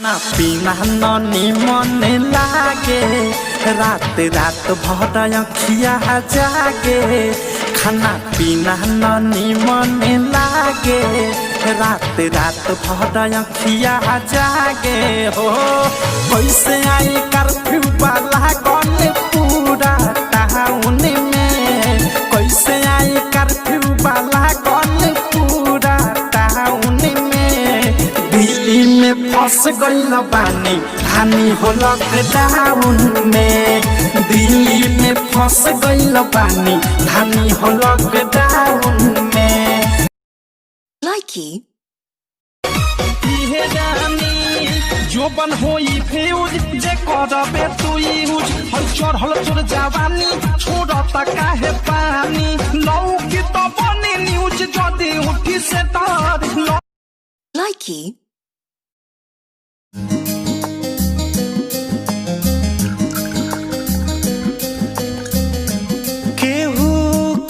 ना पीना ननी मन लागे रात रात भर अखिया जागे खाना पीना ननी मन लागे रात रात भर अखिया जागे हो कैसे आई कर्फ्यू वाला गन पूरा टाउन में कैसे आई कर्फ्यू वाला गन पूरा टाउन में दिल्ली में फंस गइल बानी हानि हो लॉकडाउन में दिल्ली में फंस गइल बानी हानि हो लॉकडाउन में लाइकी इहे जानी जो बन होई फ्यूज जे करबे तू यूज हल चढ़ल तोर जवानी छोड़ता काहे पानी लौकी तो बने न्यूज जदी उठी से तार लाइकी केहू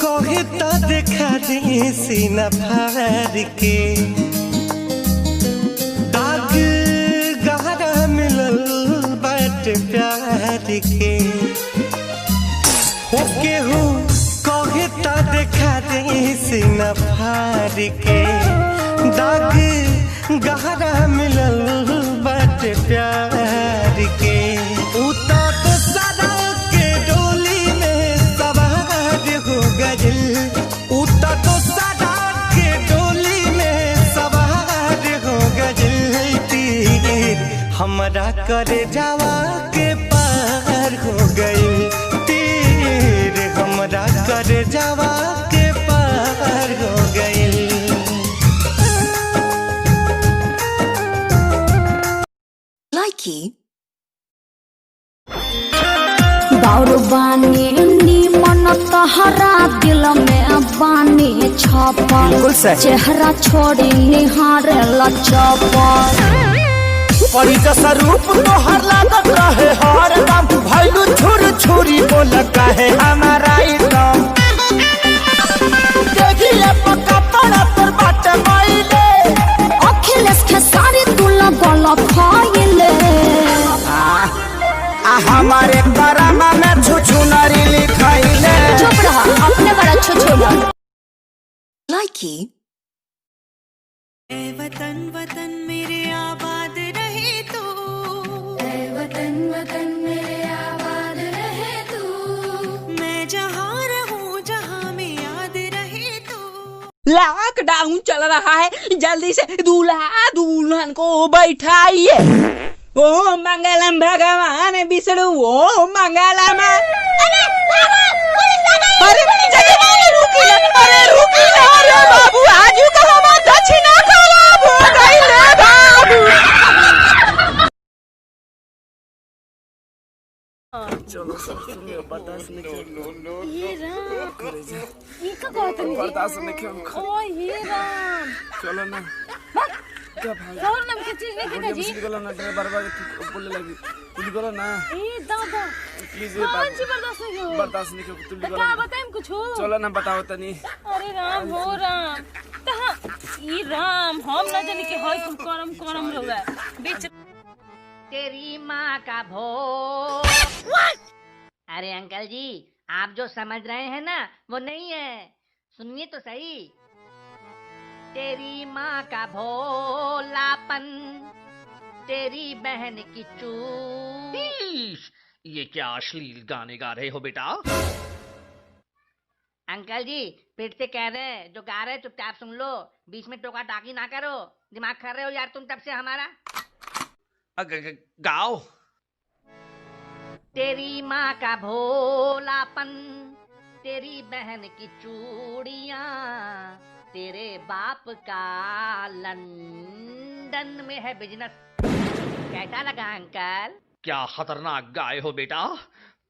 कहे तो देखा दे सीना फाड़ के दाग गहरा मिलल बाट प्यार के हो केहू कहे तो देखा दे सीना फाड़ के दाग गहरा मिलल बाट प्यार के उतर तो सड़क के डोली में सवार हो गइल उतर तो सड़क के डोली में सवार हो गइल तीर हमरा करे जावा के पार हो गइल तीर हमरा करे जावा के पार हो गइल लाइकी दारू बानी नीमन तहरा दिल में बानी छापल चेहरा छोड़ी निहारे लचपल परी जैसा रूप तोहर लागत रहे हर दम भइलू छुर छुरी बोल कहे हमारा एकदम देखिए पक्का पड़ा तोर बाटे माइले अखिलेश के सारी तुला गला खाइले हमारे बरामा में छुछु नारी लिखाइले चुप रहा अपने बड़ा छुछुला लाइकी वतन वतन मेरे आबाद रहे तू वतन वतन मेरे आबाद रहे तू मैं जहाँ रहूँ जहाँ में याद रहे तू लॉकडाउन चल रहा है जल्दी से दूल्हा दुल्हन को बैठाइए ओम मंगलम भगवान विष्णु ओम मंगलम अरे रुकी ना अरे बाबू आजू का हम दक्षिणा खराब हो गई रे बाबू बर्दाश्त नहीं चलो ना क्या भाई और नाम के चीज नहीं मुझे मुश्किल गला ना ड्राइवर बार बोलने लगी तुम गला ना ए दादा प्लीज कौन सी बर्दाश्त नहीं हो तुम तो गला का बताएं कुछ हो चलो ना बताओ तनी अरे राम हो राम तहा ई राम हम ना जाने के होय तुम करम करम रहुआ बीच तेरी माँ का भोग। अरे अंकल जी आप जो समझ रहे हैं ना वो नहीं है, सुनिए तो सही। तेरी माँ का भोलापन, तेरी बहन की चूक। ये क्या अश्लील गाने गा रहे हो बेटा? अंकल जी फिर से कह रहे हैं, जो गा रहे चुपचाप सुन लो, बीच में टोका टाकी ना करो। दिमाग खा रहे हो यार तुम तब से हमारा। गाओ। तेरी माँ का भोलापन, तेरी बहन की चूड़ियाँ, तेरे बाप का लंदन में है बिजनेस। कैसा लगा अंकल? क्या खतरनाक गाए हो बेटा,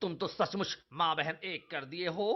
तुम तो सचमुच माँ बहन एक कर दिए हो।